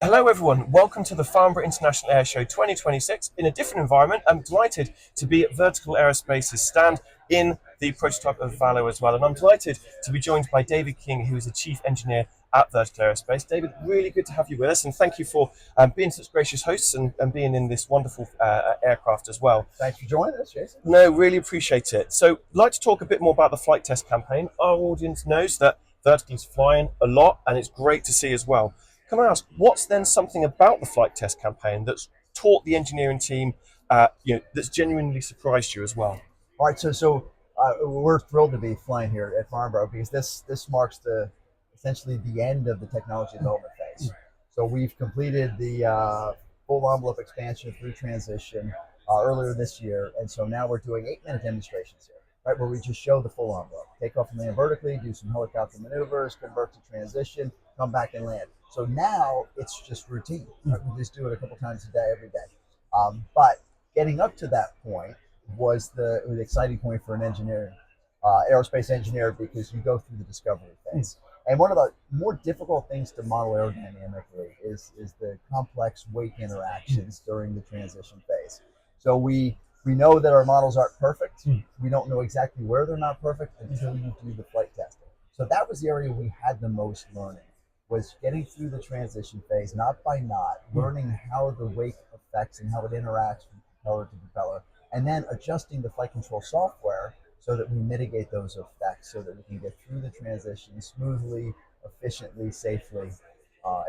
Hello everyone, welcome to the Farnborough International Air Show 2026 in a different environment. I'm delighted to be at Vertical Aerospace's stand in the prototype of Valo as well, and I'm delighted to be joined by David King, who is the Chief Engineer at Vertical Aerospace. David, really good to have you with us, and thank you for being such gracious hosts and being in this wonderful aircraft as well. Thanks for joining us, Jason. No, really appreciate it. So, I'd like to talk a bit more about the flight test campaign. Our audience knows that Vertical is flying a lot, and it's great to see as well. Can I ask, what's then something about the flight test campaign that's taught the engineering team, that's genuinely surprised you as well? All right, we're thrilled to be flying here at Farnborough because this marks essentially the end of the technology development phase. So we've completed the full envelope expansion through transition earlier this year, and so now we're doing 8-minute demonstrations here, right, where we just show the full envelope, take off and land vertically, do some helicopter maneuvers, convert to transition, come back and land. So now it's just routine. Right? We just do it a couple times a day, every day. But getting up to that point was the exciting point for an engineer, aerospace engineer, because you go through the discovery phase. And one of the more difficult things to model aerodynamically is the complex wake interactions during the transition phase. So we know that our models aren't perfect. We don't know exactly where they're not perfect until you do the flight testing. So that was the area we had the most learning, was getting through the transition phase, knot by knot, learning how the wake affects and how it interacts from propeller to propeller, and then adjusting the flight control software so that we mitigate those effects so that we can get through the transition smoothly, efficiently, safely,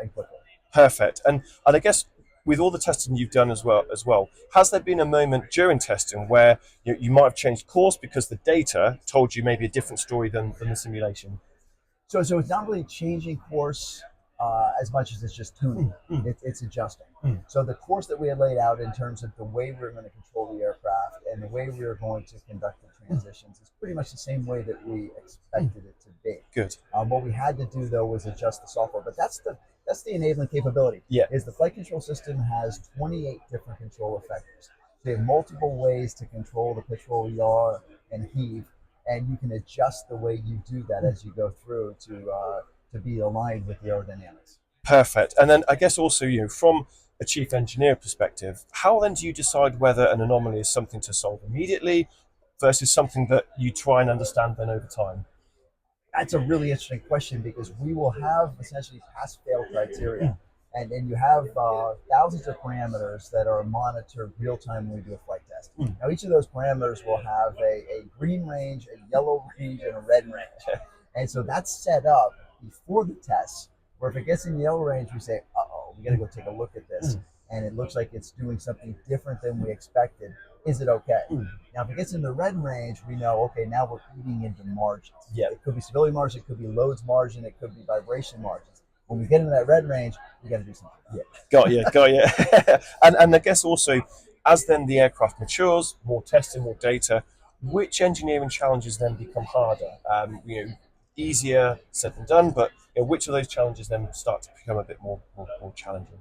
and quickly. Perfect. And I guess with all the testing you've done as well, has there been a moment during testing where you might have changed course because the data told you maybe a different story than the simulation? So it's not really changing course as much as it's just tuning. It's adjusting. So the course that we had laid out in terms of the way we were going to control the aircraft and the way we were going to conduct the transitions is pretty much the same way that we expected it to be. Good. What we had to do though was adjust the software, but that's the enabling capability. Yeah. Is the flight control system has 28 different control effectors. So you have multiple ways to control the pitch, roll, yaw, and heave, and you can adjust the way you do that as you go through to be aligned with the aerodynamics. Perfect. And then I guess also, from a chief engineer perspective, how then do you decide whether an anomaly is something to solve immediately versus something that you try and understand then over time? That's a really interesting question because we will have essentially pass-fail criteria. And you have thousands of parameters that are monitored real time when we do a flight test. Now, each of those parameters will have a green range, a yellow range, and a red range. And so that's set up before the test, where if it gets in the yellow range, we say, we got to go take a look at this. And it looks like it's doing something different than we expected. Is it okay? Now, if it gets in the red range, we know, okay, now we're eating into margins. Yeah. It could be stability margin, it could be loads margin, it could be vibration margins. When we get into that red range, we got to do something. Yeah. Got you. and I guess also, as then the aircraft matures, more testing, more data, which engineering challenges then become harder? Easier said than done, but which of those challenges then start to become a bit more challenging?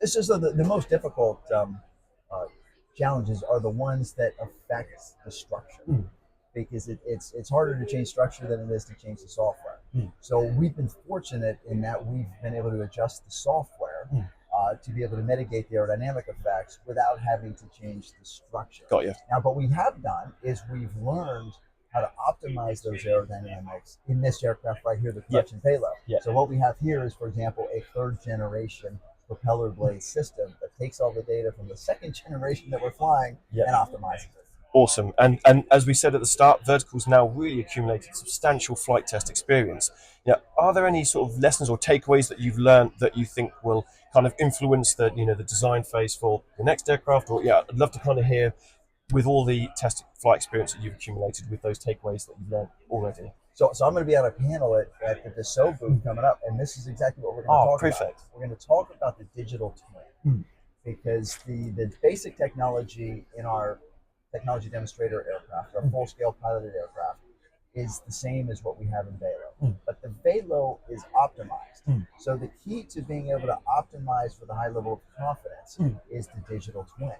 It's just the most difficult challenges are the ones that affect the structure. Because it's harder to change structure than it is to change the software. So we've been fortunate in that we've been able to adjust the software to be able to mitigate the aerodynamic effects without having to change the structure. Got you. Now, what we have done is we've learned how to optimize those aerodynamics in this aircraft right here, the production payload. Yeah. So what we have here is, for example, a third generation propeller blade system that takes all the data from the second generation that we're flying and optimizes it. Awesome. And as we said at the start, Vertical's now really accumulated substantial flight test experience. Are there any sort of lessons or takeaways that you've learned that you think will kind of influence the design phase for the next aircraft? Or I'd love to kind of hear, with all the test flight experience that you've accumulated, with those takeaways that you've learned already. So I'm going to be on a panel at the Dassault booth coming up, and this is exactly what we're going to talk perfect. about. We're going to talk about the digital twin, because the basic technology in our technology demonstrator aircraft, our full-scale piloted aircraft, is the same as what we have in Valo. But the Valo is optimized. So the key to being able to optimize with a high level of confidence is the digital twin.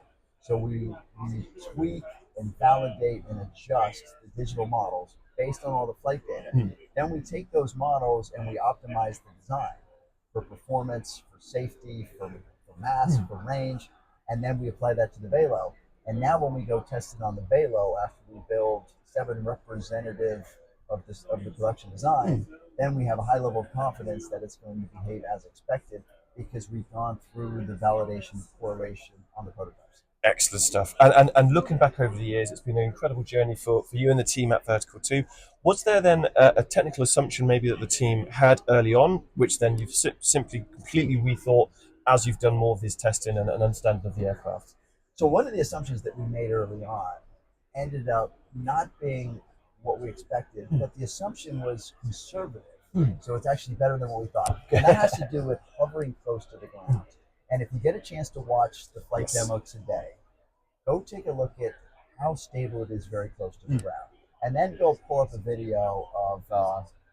So we tweak and validate and adjust the digital models based on all the flight data. Then we take those models and we optimize the design for performance, for safety, for mass, for range, and then we apply that to the Valo. And now when we go test it on the Valo after we build 7 representative of the production design, then we have a high level of confidence that it's going to behave as expected because we've gone through the validation correlation on the prototypes. Excellent stuff. And looking back over the years, it's been an incredible journey for you and the team at Vertical too. Was there then a technical assumption maybe that the team had early on, which then you've simply completely rethought as you've done more of this testing and understanding of the aircraft? So one of the assumptions that we made early on ended up not being what we expected, but the assumption was conservative. So it's actually better than what we thought. And that has to do with hovering close to the ground. And if you get a chance to watch the flight demo today, go take a look at how stable it is very close to the ground. And then go pull up a video of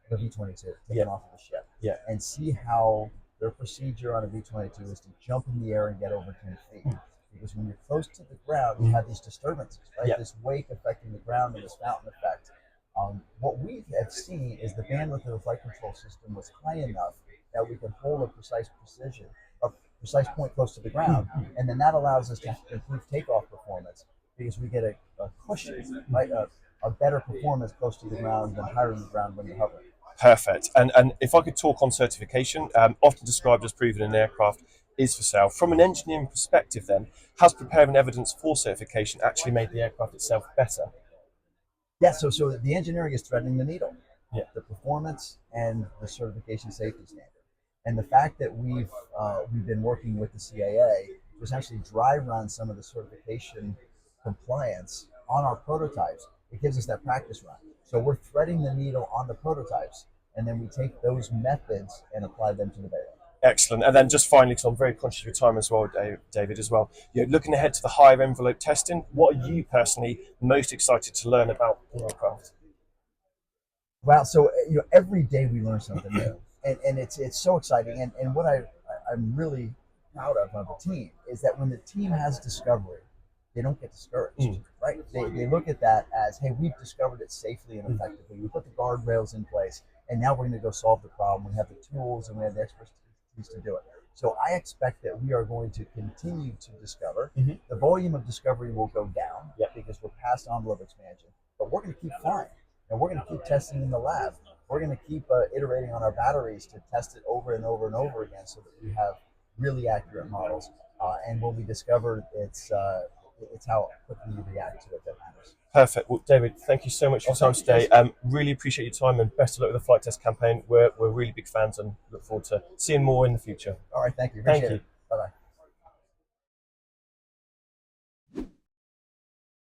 the V-22 taking off of the ship and see how their procedure on a V-22 is to jump in the air and get over 10 feet. Because when you're close to the ground, you have these disturbances, right? This wake affecting the ground and this fountain effect. What we have seen is the bandwidth of the flight control system was high enough that we can hold a precise point close to the ground, and then that allows us to improve takeoff performance because we get a cushion, right? A better performance close to the ground than higher in the ground when you're hovering. Perfect. And if I could talk on certification, often described as proven in aircraft, is for sale. From an engineering perspective then, has preparing evidence for certification actually made the aircraft itself better? Yeah, so the engineering is threading the needle. Yeah. The performance and the certification safety standard. And the fact that we've been working with the CAA to essentially dry run some of the certification compliance on our prototypes, it gives us that practice run. So we're threading the needle on the prototypes, and then we take those methods and apply them to the Valo. Excellent. And then just finally, because I'm very conscious of your time as well, David, as well, looking ahead to the higher envelope testing, what are you personally most excited to learn about the aircraft? Wow, so every day we learn something new, and it's so exciting. And what I'm really proud of the team is that when the team has discovery, they don't get discouraged, right? They look at that as, hey, we've discovered it safely and effectively. We put the guardrails in place, and now we're going to go solve the problem. We have the tools and we have the expertise to do it. So I expect that we are going to continue to discover. The volume of discovery will go down because we're past envelope expansion, but we're going to keep flying, and we're going to keep testing in the lab. We're going to keep iterating on our batteries to test it over and over and over again so that we have really accurate models. And when we discover it's how quickly you react to it that matters. Perfect. Well, David, thank you so much for your time today. Really appreciate your time and best of luck with the flight test campaign. We're really big fans and look forward to seeing more in the future. All right, thank you. Appreciate it. Bye-bye.